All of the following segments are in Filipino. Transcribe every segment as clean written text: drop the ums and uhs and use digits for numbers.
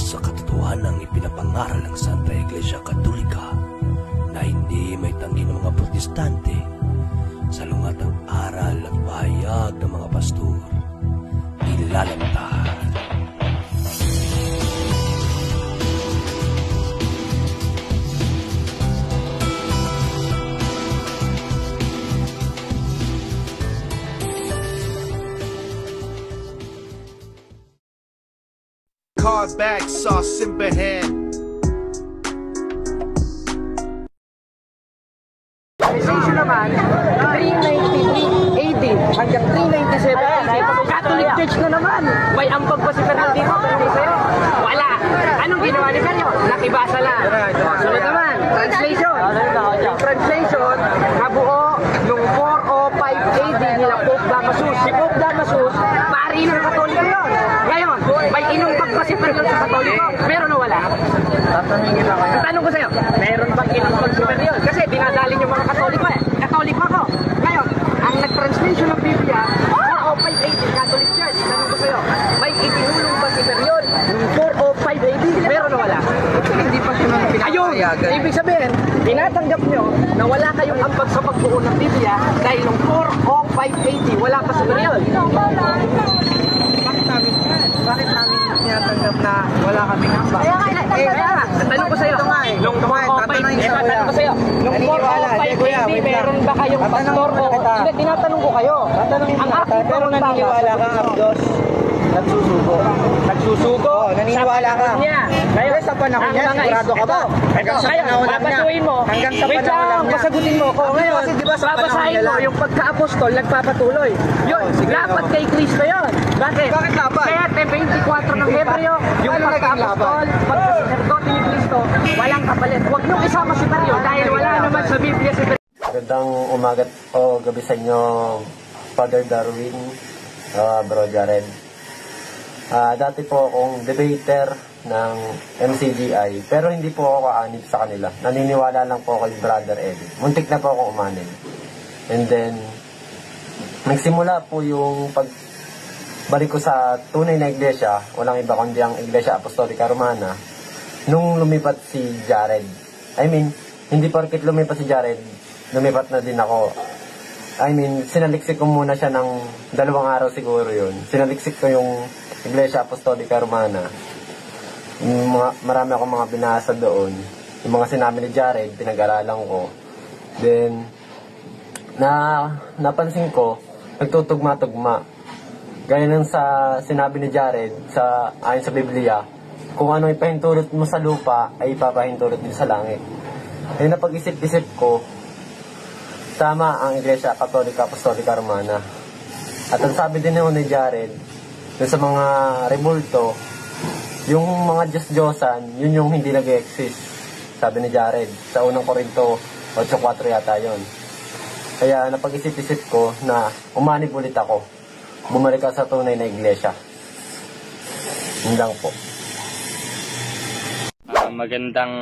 sa katotohanang ipinapangaral ng Santa Iglesia Katolika na hindi may tanggi ng mga Protestante, salungatang aral at pahayag ng mga pastor, ilalantad. Car back, sauce in hand. Station naman, 393 AD hanggang 397 AD. Catholic Church na naman. May ambag pa si Fernandino. Wala. Anong ginawa ni Feryo? Nakibasa lang. Sunod naman, translation. Yung translation, nabuo nung 405 AD nila Pope Damasus. Si Pope Damasus, pari ng Katoliko yun. Ngayon, may inumpag pa si Feryo sa Katoliko. Meron o wala? Ang tanong ko sa'yo, meron bang inumpag si Feryo? Kasi dinadalin yung mga Katoliko eh. Katoliko ako. Ngayon, ang nag-translation ng Biblia, 405 AD Catholic Church. Tanong ko sa'yo, may itinulong ba si Feryo nung 405 AD? Meron o wala? Hindi pa siya pinapayagan. Ayun, ibig sabihin, tinatanggap nyo na wala kayong ambag sa pagbuo ng Biblia dahil nung 405 AD, wala pa si Feryo. Bakit namin tinatanggap na wala kaming ambag? Tanong ko sa'yo, nung 405 AD, meron ba kayong pastor o? Hindi, tinatanong ko kayo. Ang aking pero naniniwala ka, Abdos, nagsusugo. Nagsusugo? Naniniwala ka? Kaya sa panahon niya, sigurado ka ba? Hanggang sa panahon lang niya. Hanggang sa panahon lang niya. Pasagutin mo ko. Ngayon, babasahin mo yung pagka-apostol, nagpapatuloy. Yun, lapat kay Kristo yun. Bakit? Bakit lapat? Kaya 24 ng Hebreo, yung pagka-apostol, pagka-sacerdote ni Kristo, walang kapalit. Huwag niyong isama si Feryo dahil wala naman sa Biblia si Feryo. Magandang umagat o gabi sa inyo, Father Darwin, Bro Jared. Dati po akong debater ng MCGI, pero hindi po ako kaanib sa kanila. Naniniwala lang po kay Brother Eddie. Muntik na po akong umanin. And then, nagsimula po yung pagbalik ko sa tunay na iglesia, walang iba kundi ang Iglesia Apostolica Romana, nung lumipat si Jared. I mean, hindi porket lumipat si Jared, lumipat na din ako. I mean, sinaliksik ko muna siya ng 2 araw siguro yun. Sinaliksik ko yung Iglesia Apostolica Romana. Marami akong mga binasa doon. Yung mga sinabi ni Jared, pinag-aralan ko. Then, napansin ko, nagtutugma-tugma. Gaya ng sa sinabi ni Jared, ayon sa Biblia, kung ano ipahintulot mo sa lupa, ay ipapahintulot din sa langit. Ay napag-isip-isip ko, tama ang Iglesia Katolika Apostolica Romana. At ang sabi din ni Jared, sa mga rebulto, yung mga Diyos-Diyosan, yun yung hindi nag-exist. Sabi ni Jared, sa unang Korinto 8:4 yata yun. Kaya napag-isip-isip ko na umanib ulit ako. Bumalik ako sa tunay na iglesia. Yun lang po. Magandang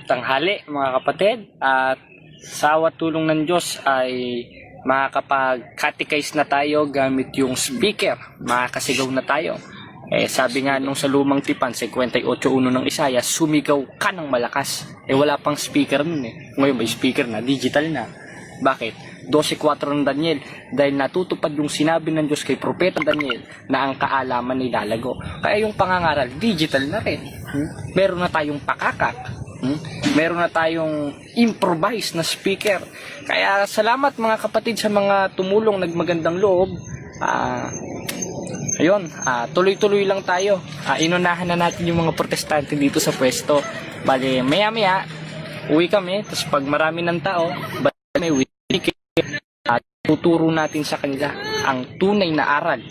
tanghali mga kapatid. At sa tulong ng Diyos ay makakapag-catechize na tayo gamit yung speaker. Makakasigaw na tayo. Sabi nga nung sa lumang tipan, 58:1 ng Isaiah, sumigaw ka ng malakas. Wala pang speaker nun Ngayon may speaker na, digital na. Bakit? 12:4 ng Daniel, dahil natutupad yung sinabi ng Diyos kay Propeta Daniel na ang kaalaman ay lalago. Kaya yung pangangaral, digital na rin. Meron na tayong pakakak. Meron na tayong improvise na speaker. Kaya salamat mga kapatid sa mga tumulong, nagmagandang loob. Ayun, tuloy-tuloy lang tayo. Inunahan na natin yung mga protestante dito sa pwesto. Bali, maya-maya, uwi kami. Tapos pag marami ng tao, may weekend, tuturo natin sa kanila ang tunay na aral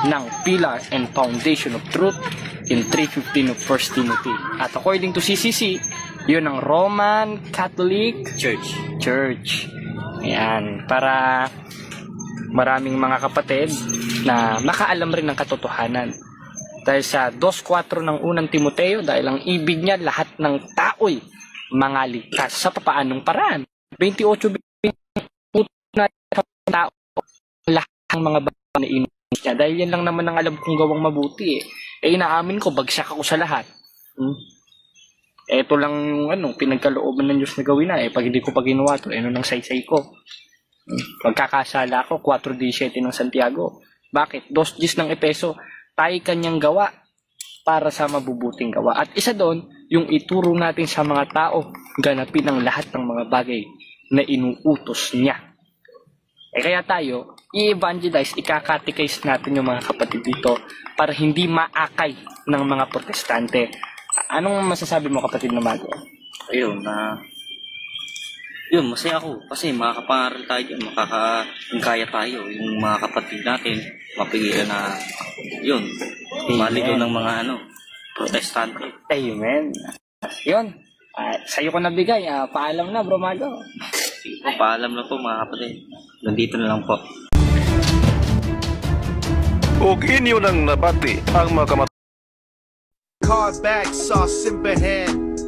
ng Pillar and Foundation of Truth in 3:15 of 1 Timothy. At according to CCC, yun ang Roman Catholic Church. Ayan, para maraming mga kapatid na makaalam rin ng katotohanan. Dahil sa 2:4 ng unang Timoteo, dahil ang ibig niya lahat ng tao'y mangaligtas sa papaanong paraan. 28 na tao, lahat ng mga bagay na inulit niya. Dahil yan lang naman ang alam kong gawang mabuti inaamin ko, bagsak ako sa lahat. Eto lang yung pinagkalooban ng Diyos na gawin na. Pag hindi ko pa ginawa to, nang saysay ko. Magkakasala ako, 4:17 ng Santiago. Bakit? 2:10 ng Epeso. Tayo kanyang gawa para sa mabubuting gawa. At isa doon, yung ituro natin sa mga tao, ganapin ang lahat ng mga bagay na inuutos niya. Kaya tayo, i-evangelize, ikakatechize natin yung mga kapatid dito para hindi maakay ng mga protestante. Anong masasabi mo, kapatid na Mago? Ayun, yun, masaya ako kasi makakapangaral tayo dyan, makakagaya tayo, yung mga kapatid natin, mapigilan na, yun, maligaw ng mga protestante. Amen. Yun, sa'yo ko nabigay, paalam na, Bro Mago. Paalam na po mga kapatid, nandito na lang po. Ug inyo nang nabati ang mga Card back, sauce in hand.